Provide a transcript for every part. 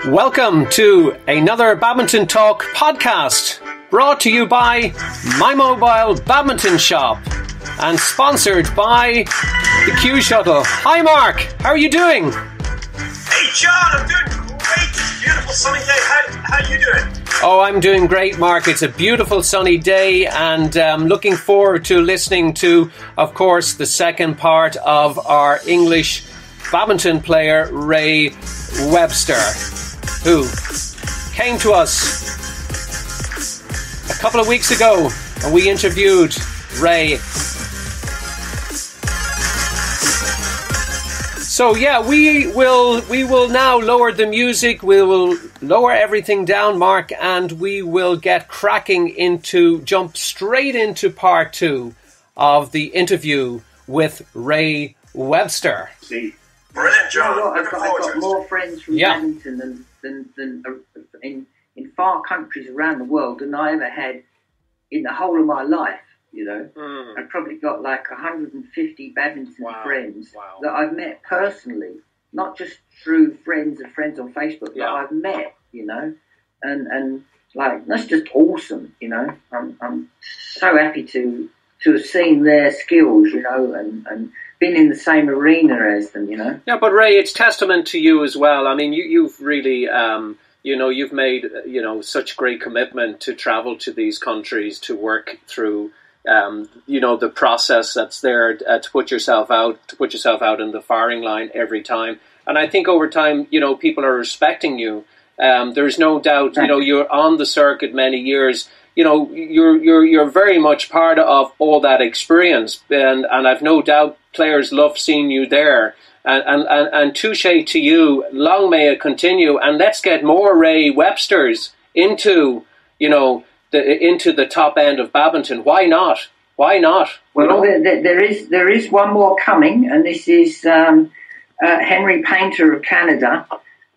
Welcome to another Badminton Talk podcast, brought to you by My Mobile Badminton Shop and sponsored by the Q Shuttle. Hi Mark, how are you doing? Hey John, I'm doing great. It's a beautiful sunny day. How are you doing? Oh, I'm doing great, Mark. It's a beautiful sunny day, and looking forward to listening to, of course, the second part of our English badminton player, Ray Webster, who came to us a couple of weeks ago, and we interviewed Ray. So yeah, we will now lower the music. We will lower everything down, Mark, and we will get cracking jump straight into part two of the interview with Ray Webster. Brilliant, John. You know I've got more friends from badminton than in far countries around the world than I ever had in the whole of my life. You know, I've probably got like 150 badminton friends that I've met personally, not just through friends of friends on Facebook that I've met. You know, and like that's just awesome. You know, I'm so happy to have seen their skills. You know, and been in the same arena as them. You know. Yeah, but Ray, it's testament to you as well. I mean, you've really. You've made, such great commitment to travel to these countries to work through, the process that's there to put yourself out in the firing line every time. And I think over time, people are respecting you. There's no doubt, you're on the circuit many years. You're very much part of all that experience. And I've no doubt players love seeing you there. And touche to you, long may it continue, and let's get more Ray Websters into the top end of badminton. Why not? Well, there is one more coming, and this is Henry Painter of Canada.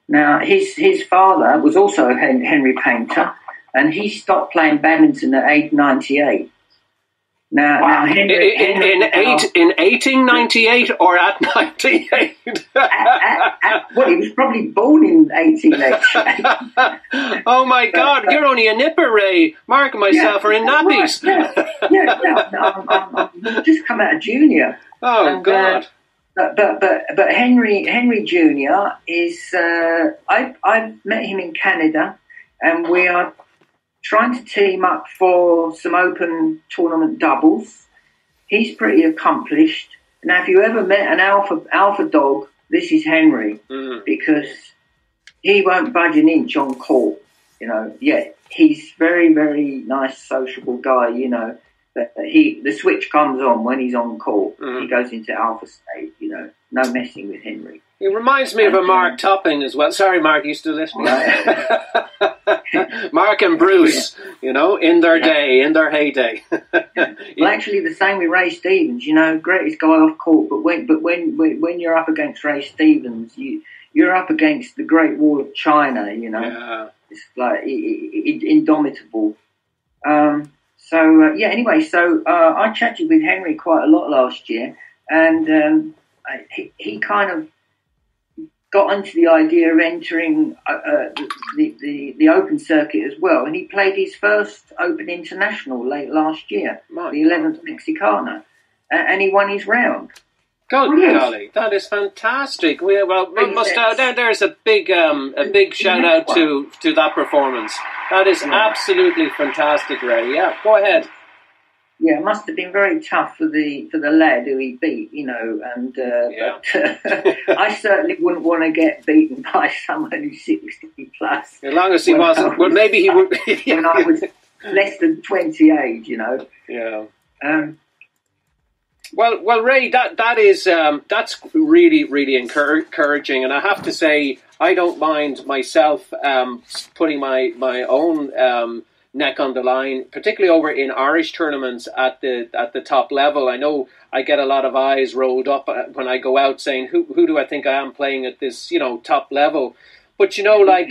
Now, his father was also Henry Painter, and he stopped playing badminton at age 98. Now Henry, in 1898 or at 98? Well, he was probably born in 1888. Oh my God, you're only a nipper, Ray. Mark and myself are in nappies. I'm just come out of junior. Oh God. But Henry Junior is. I've met him in Canada, and we are trying to team up for some open tournament doubles. He's pretty accomplished. Now, if you ever met an alpha dog, this is Henry, because he won't budge an inch on court. He's very, very nice, sociable guy. But the switch comes on when he's on court. He goes into alpha state. No messing with Henry. He reminds me of a Mark Topping as well. Sorry, Mark, you still listening? Mark and Bruce, in their day, in their heyday. Well, actually, the same with Ray Stevens. Greatest guy off court, but when you're up against Ray Stevens, you're up against the Great Wall of China. It's like indomitable. Anyway, I chatted with Henry quite a lot last year, and he kind of got into the idea of entering the Open circuit as well, and he played his first Open International late last year, the 11th Mexicana, and he won his round. God, golly, that is fantastic. There's a big shout out to that performance. That is absolutely fantastic, Ray. Yeah, go ahead. Yeah, it must have been very tough for the lad who he beat, but I certainly wouldn't want to get beaten by someone who's 60 plus. As long as he wasn't, well, maybe he would. When I was less than 20 age, Yeah. Well, Ray, that's really, really encouraging, and I have to say, I don't mind myself putting my own neck on the line, particularly over in Irish tournaments at the top level. I know I get a lot of eyes rolled up when I go out saying, who do I think I am playing at this top level? But I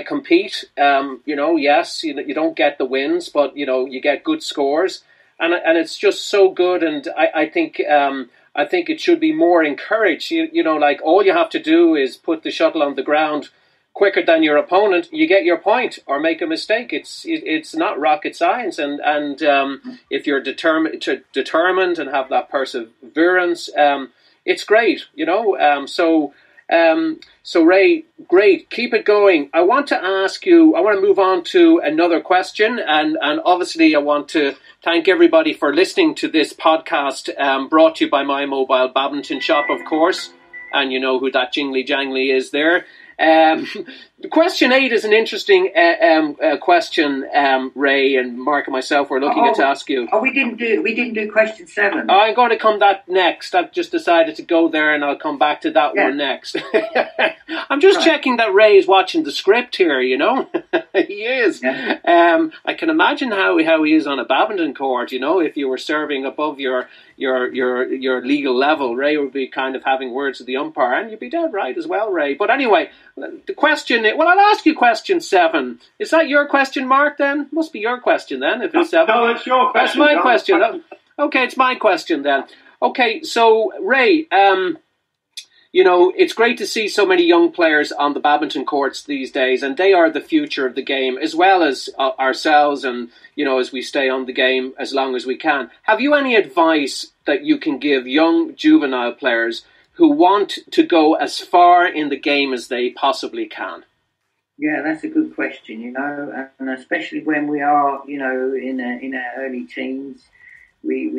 compete. Yes, you don't get the wins, but you get good scores. And it's just so good, and I think it should be more encouraged. Like all you have to do is put the shuttle on the ground quicker than your opponent, you get your point or make a mistake. It's not rocket science, and if you're determined and have that perseverance, it's great, you know. So Ray, great, keep it going. I want to move on to another question, and obviously I want to thank everybody for listening to this podcast, brought to you by My Mobile Badminton Shop, of course, and you know who that jingly jangly is there. Question 8 is an interesting question, Ray and Mark and myself were looking to ask you. Oh, we didn't do question 7. I'm going to come that next. I've just decided to go there, and I'll come back to that one next. I'm just checking that Ray is watching the script here. You know, he is. Yeah. I can imagine how he is on a badminton court. You know, if you were serving above your legal level, Ray would be kind of having words with the umpire, and you'd be dead right as well, Ray. But anyway, the question. Well, I'll ask you question 7. Is that your question, Mark? Then must be your question then. If it's 7, no, it's your question. That's my question. Okay, it's my question then. Okay, so Ray, you know, it's great to see so many young players on the badminton courts these days, and they are the future of the game, as well as ourselves, and, you know, as we stay on the game as long as we can. Have you any advice that you can give young juvenile players who want to go as far in the game as they possibly can? Yeah, that's a good question, you know, and especially when we are, you know, in our early teens, we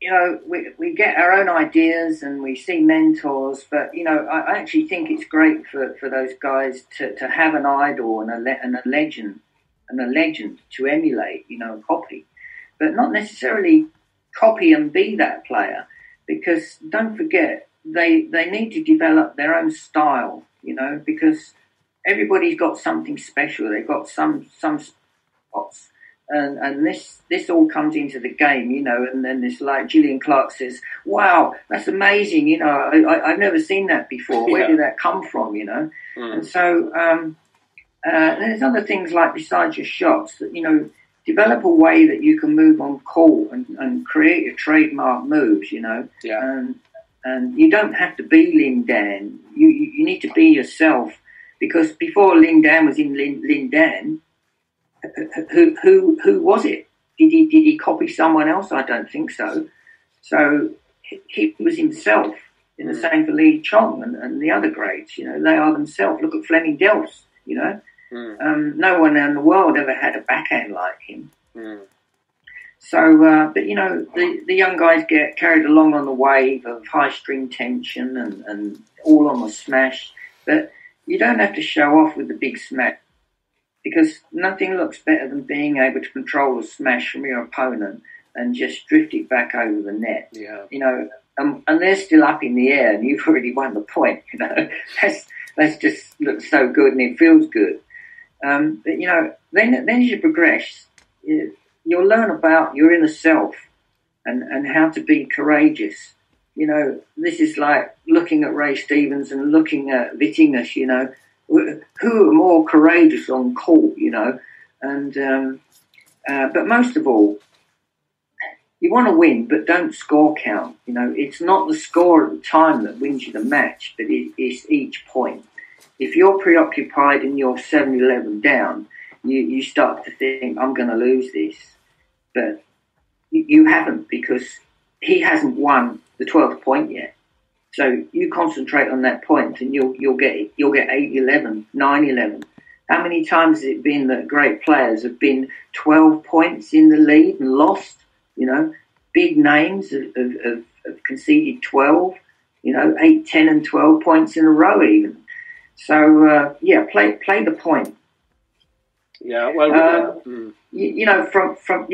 you know, we get our own ideas and we see mentors, but, you know, I actually think it's great for those guys to have an idol and a legend to emulate, you know, copy, but not necessarily copy and be that player, because don't forget, they need to develop their own style, you know, because everybody's got something special. They've got some spots. And this all comes into the game, you know, and then this, like Gillian Clark says, wow, that's amazing, you know, I've never seen that before. Where did that come from, you know? And so there's other things like, besides your shots, that, you know, develop a way that you can move on court and create your trademark moves, you know. Yeah. And you don't have to be Lin Dan. You need to be yourself, because before Lin Dan was in Lin Dan, who was it? Did he copy someone else? I don't think so. So he was himself. In the same for Lee Chong and the other greats. You know, they are themselves. Look at Fleming Delfs. You know, no one in the world ever had a backhand like him. So, but you know, the young guys get carried along on the wave of high string tension and all on the smash. But you don't have to show off with the big smash, because nothing looks better than being able to control a smash from your opponent and just drift it back over the net. Yeah. You know, and they're still up in the air, and you've already won the point. You know, that's just looks so good, and it feels good. But you know, then as you progress, you'll learn about your inner self and how to be courageous. You know, this is like looking at Ray Stevens and looking at Vittingus, you know, who are more courageous on court, you know, and but most of all, you want to win, but don't score count. You know, it's not the score at the time that wins you the match, but it's each point. If you're preoccupied and you're 7-11 down, you start to think, I'm going to lose this, but you haven't, because he hasn't won the 12th point yet. So you concentrate on that point, and you'll get 8-11, 9-11. How many times has it been that great players have been 12 points in the lead and lost? You know, big names have conceded 12. You know, 8, 10, and 12 points in a row even. So play the point. Yeah, well, you know, from.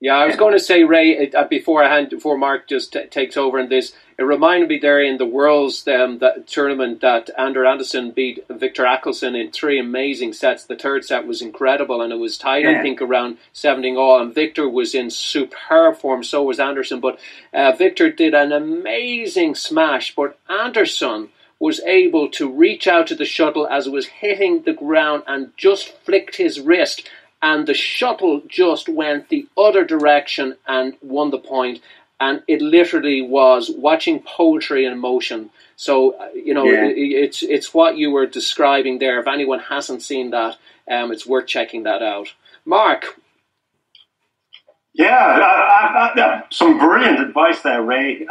Yeah, I was going to say, Ray, before Mark just takes over in this, it reminded me there in the Worlds that tournament that Ander Anderson beat Victor Axelsen in 3 amazing sets. The third set was incredible, and it was tied, I think, around 7-all, and Victor was in superb form, so was Anderson. But Victor did an amazing smash, but Anderson was able to reach out to the shuttle as it was hitting the ground and just flicked his wrist, and the shuttle just went the other direction and won the point. And it literally was watching poetry in motion. So, it's what you were describing there. If anyone hasn't seen that, it's worth checking that out. Mark? Yeah, some brilliant advice there, Ray.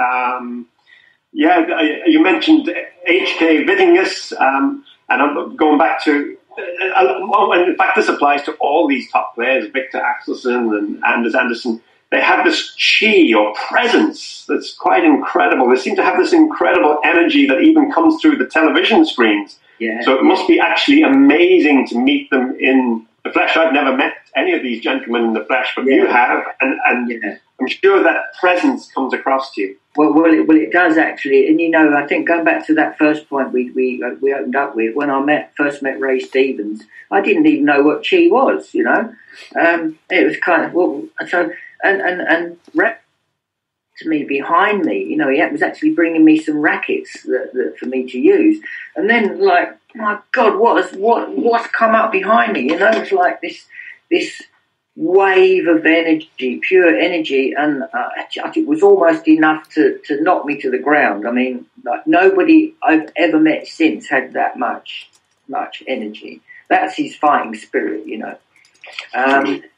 You mentioned H.K. Vittingus, and I'm going back to, in fact, this applies to all these top players, Victor Axelsen and Anders Andersen. They have this chi or presence that's quite incredible. They seem to have this incredible energy that even comes through the television screens. Yeah. So it must be actually amazing to meet them in the flesh. I've never met any of these gentlemen in the flesh, but you have, and I'm sure that presence comes across to you. Well, it does actually, and I think going back to that first point we opened up with, when I first met Ray Stevens, I didn't even know what chi was. It was kind of and rap to me behind me. He was actually bringing me some rackets that for me to use, and then like, my God, what's come up behind me? It's like this wave of energy, pure energy, and it was almost enough to knock me to the ground. I mean, like, nobody I've ever met since had that much energy. That's his fighting spirit,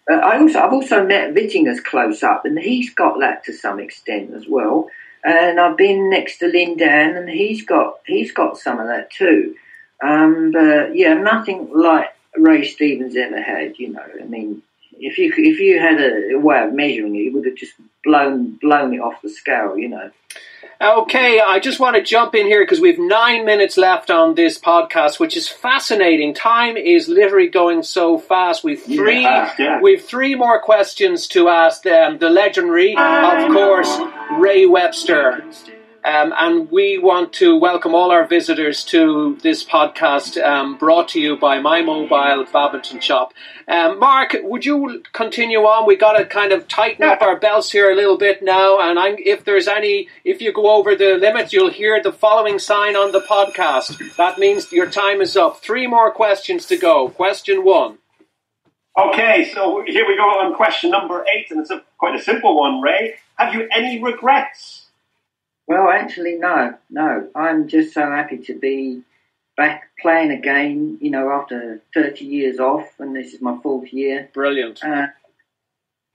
I've also met Vittingus close up, and he's got that to some extent as well. And I've been next to Lin Dan, and he's got some of that too. But yeah, nothing like Ray Stevens ever had. I mean, if you had a way of measuring it, you would have just blown it off the scale. Okay, I just want to jump in here because we have 9 minutes left on this podcast, which is fascinating. Time is literally going so fast. We've three more questions to ask them. The legendary, of course, Ray Webster. And we want to welcome all our visitors to this podcast, brought to you by My Mobile Badminton Shop. Mark, would you continue on? We got to kind of tighten up our belts here a little bit now. And if you go over the limit, you'll hear the following sign on the podcast. That means your time is up. 3 more questions to go. Question 1. Okay, so here we go on question number 8, and it's quite a simple one, Ray. Have you any regrets? Well, actually, no. I'm just so happy to be back playing again, after 30 years off, and this is my 4th year. Brilliant.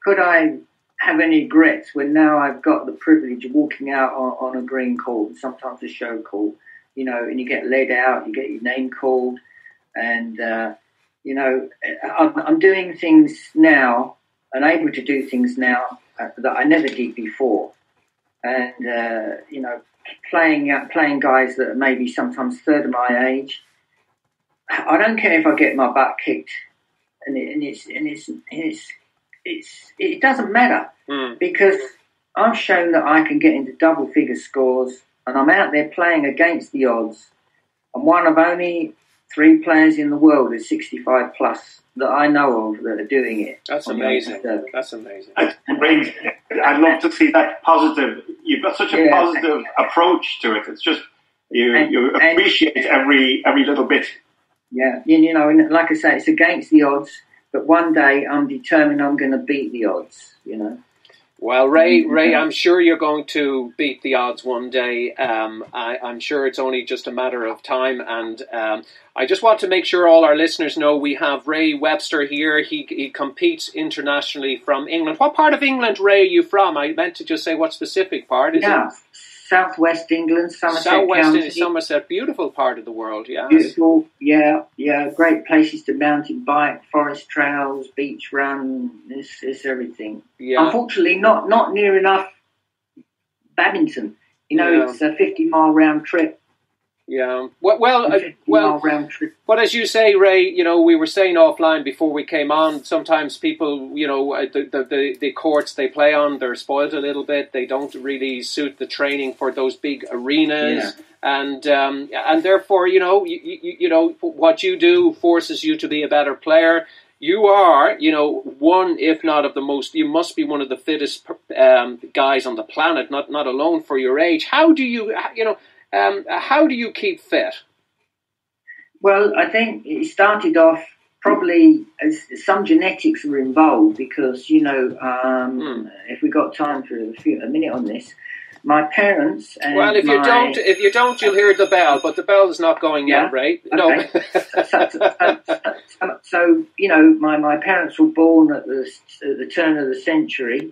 Could I have any regrets when now I've got the privilege of walking out on a green court, sometimes a show court, and you get led out, you get your name called, and, I'm doing things now and able to do things now that I never did before. And, playing guys that are maybe sometimes third of my age. I don't care if I get my butt kicked, and it doesn't matter because I've shown that I can get into double figure scores, and I'm out there playing against the odds. I'm one of only 3 players in the world at 65 plus that I know of that are doing it. That's amazing. That's amazing. I'd love to see that positive. You've got such a positive approach to it. It's just you appreciate every little bit. Yeah, and like I say, it's against the odds. But one day, I'm determined I'm going to beat the odds. Well, Ray, I'm sure you're going to beat the odds one day. I'm sure it's only just a matter of time. And I just want to make sure all our listeners know we have Ray Webster here. He competes internationally from England. What part of England, Ray, are you from? I meant to just say what specific part. Is it? Southwest England, Somerset County. Somerset, beautiful part of the world, yeah. Beautiful, yeah. Great places to mountain bike, forest trails, beach run. It's everything. Yeah. Unfortunately, not near enough badminton. It's a 50-mile round trip. Yeah. But as you say, Ray, we were saying offline before we came on, sometimes people, the courts they play on, they're spoiled a little bit. They don't really suit the training for those big arenas. Yeah. And therefore, what you do forces you to be a better player. You are, one, if not of the most, you must be one of the fittest guys on the planet, not alone for your age. How do you keep fit? Well, I think it started off probably as some genetics were involved because, if we got time for a minute on this, my parents and well, if you don't, you'll hear the bell. But the bell is not going yet, right? Okay. No. So my parents were born at the turn of the century,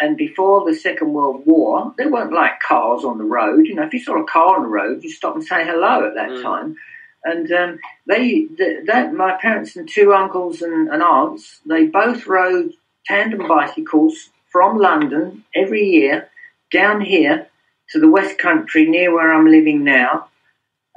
and before the Second World War, there weren't like cars on the road. If you saw a car on the road, you stop and say hello at that time. And my parents and two uncles and aunts, they both rode tandem bicycles from London every year down here to the West Country near where I'm living now.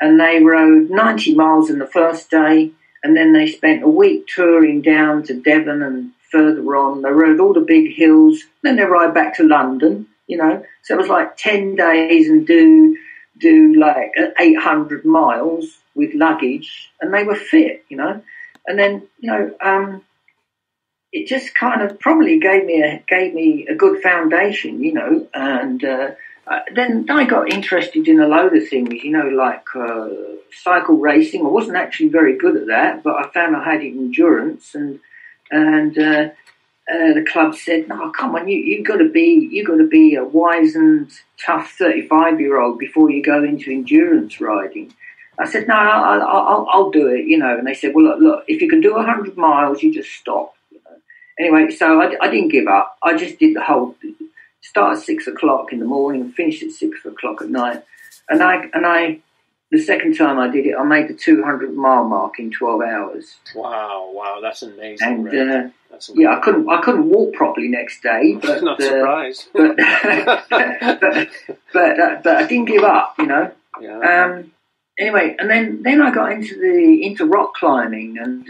And they rode 90 miles in the first day, and then they spent a week touring down to Devon and further on. They rode all the big hills, then they ride back to London, So it was like 10 days and do like 800 miles with luggage, and they were fit, And then, it just kind of probably gave me a good foundation, and then I got interested in a load of things, like cycle racing. I wasn't actually very good at that, but I found I had endurance, and the club said, "No, come on, you got to be a wizened, tough 35-year-old before you go into endurance riding." I said, "No, I'll do it," And they said, "Well, look, if you can do 100 miles, you just stop." Anyway, so I didn't give up. I just did the whole. Start at 6 o'clock in the morning and finish at 6 o'clock at night. And I, the second time I did it, I made the 200-mile mark in 12 hours. Wow, that's amazing. And that's I couldn't walk properly next day. But not surprised. But I didn't give up, Yeah. Anyway, and then I got into rock climbing, and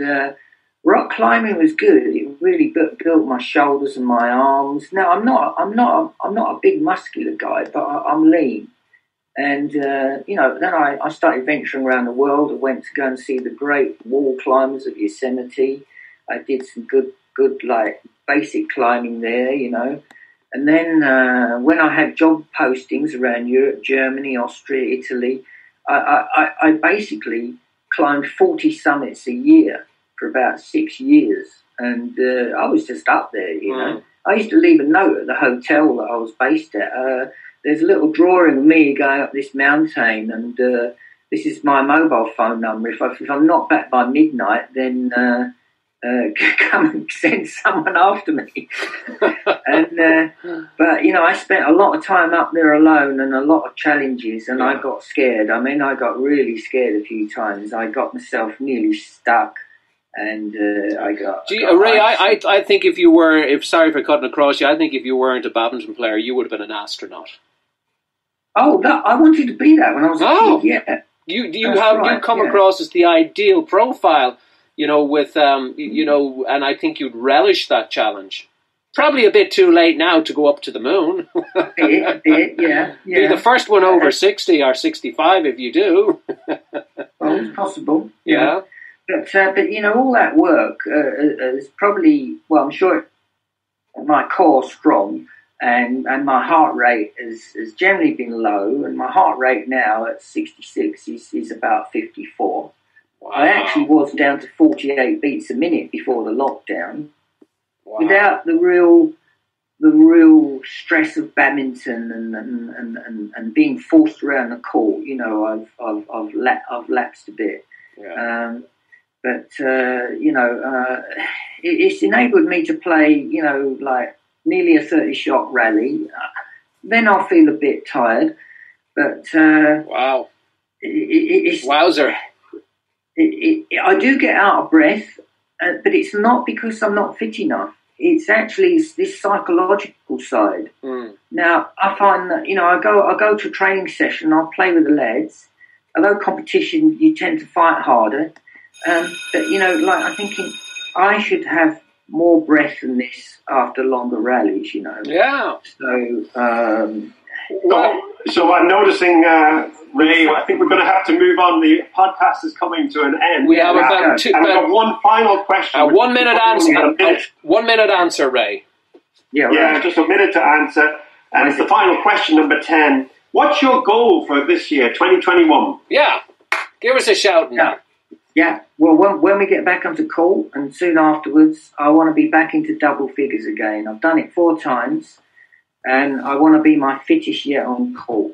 rock climbing was good. It really built my shoulders and my arms. Now I'm not a big muscular guy, but I'm lean. And then I started venturing around the world. I went to go and see the great wall climbers of Yosemite. I did some good like basic climbing there, And then when I had job postings around Europe, Germany, Austria, Italy, I basically climbed 40 summits a year for about 6 years, and I was just up there, I used to leave a note at the hotel that I was based at. There's a little drawing of me going up this mountain, and this is my mobile phone number. If I'm not back by midnight, then come and send someone after me. And but I spent a lot of time up there alone and a lot of challenges, and I got scared. I mean, I got really scared a few times. I got myself nearly stuck. And I got. Ray, I think sorry for cutting across you, I think if you weren't a badminton player, you would have been an astronaut. Oh, I wanted to be that when I was a kid. Yeah, you come across as the ideal profile, with and I think you'd relish that challenge. Probably a bit too late now to go up to the moon. a bit, yeah. Be the first one over 60 or 65 if you do. Well, it's possible. Yeah. But all that work is probably, I'm sure my core's strong, and my heart rate has generally been low, and my heart rate now at 66 is about 54. Wow. I actually was down to 48 beats a minute before the lockdown. Wow. Without the real stress of badminton and being forced around the court, I've lapsed a bit. Yeah. But it's enabled me to play, like nearly a 30-shot rally. Then I'll feel a bit tired. But wow, it's wowzer! I do get out of breath, but it's not because I'm not fit enough. It's actually this psychological side. Now I find that I go to a training session. I'll play with the lads. Although competition, you tend to fight harder. But I'm thinking I should have more breath than this after longer rallies. Yeah. So I'm noticing, Ray. I think we're going to have to move on. The podcast is coming to an end. We have about we've got one final question. 1 minute answer. 1 minute answer, Ray. Yeah, just a minute to answer. And it's the final question, number 10. What's your goal for this year, 2021? Yeah, give us a shout now. Yeah, well, when we get back onto court and soon afterwards, I want to be back into double figures again. I've done it 4 times, and I want to be my fittest yet on court.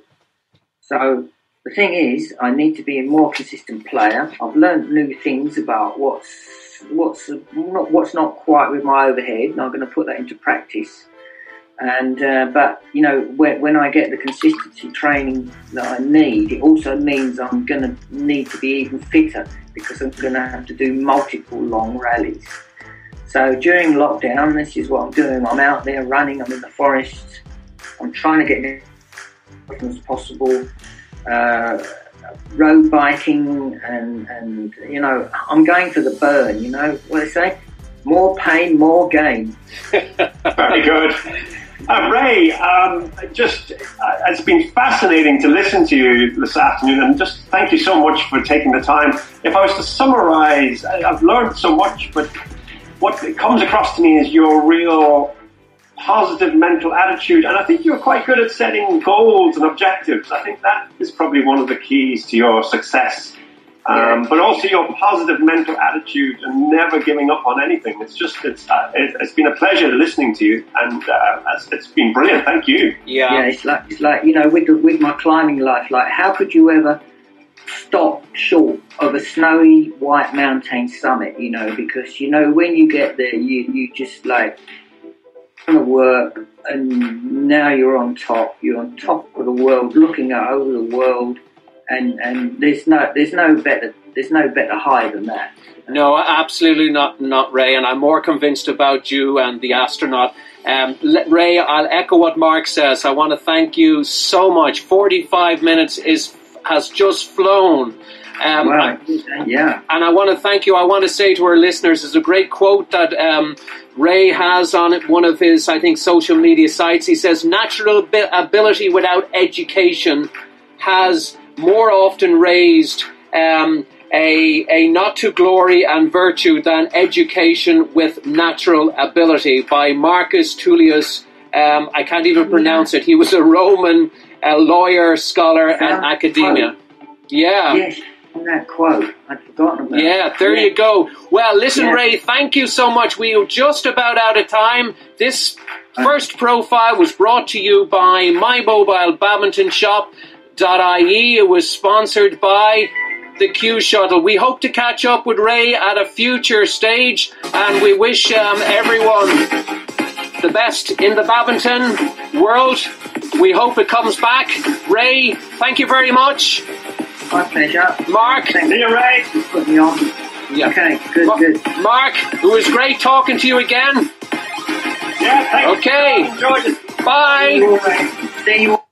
So the thing is, I need to be a more consistent player. I've learned new things about what's not quite with my overhead, and I'm going to put that into practice. And but you know, when I get the consistency training that I need, it also means I'm going to need to be even fitter, because I'm going to have to do multiple long rallies. So during lockdown, this is what I'm doing. I'm out there running. I'm in the forest. I'm trying to get as often as possible. Road biking, and you know, I'm going for the burn. You know what they say? More pain, more gain. Very good. Ray, it's been fascinating to listen to you this afternoon, and just thank you so much for taking the time. If I was to summarise, I've learned so much, but what comes across to me is your real positive mental attitude, and I think you're quite good at setting goals and objectives. I think that is probably one of the keys to your success. But also your positive mental attitude and never giving up on anything. It's been a pleasure listening to you, and it's been brilliant. Thank you. Yeah, it's like you know, with my climbing life, like how could you ever stop short of a snowy white mountain summit? You know, because you know when you get there, you just like going to work, and now you're on top. You're on top of the world, looking out over the world. And there's no better high than that. No, absolutely not, Ray. And I'm more convinced about you and the astronaut. Ray, I'll echo what Mark says. I want to thank you so much. 45 minutes has just flown. Wow. Yeah. And I want to thank you. I want to say to our listeners, there's a great quote that Ray has on one of his, I think, social media sites. He says, natural ability without education has more often raised a not to glory and virtue than education with natural ability, by Marcus Tullius. I can't even pronounce it. He was a Roman lawyer, scholar, and academia. Yeah. Yes, that quote. I'd forgotten about it. Yeah, there you go. Well, listen, Ray, thank you so much. We are just about out of time. This first profile was brought to you by My Mobile Badminton Shop. .ie. It was sponsored by the Q Shuttle. We hope to catch up with Ray at a future stage, and we wish everyone the best in the badminton world. We hope it comes back. Ray, thank you very much. My pleasure. Mark. Thank See you, Ray. Put me on. Yeah. Okay, good. Mark, it was great talking to you again. Yeah, thanks. Okay. Enjoyed it. Bye. See you all.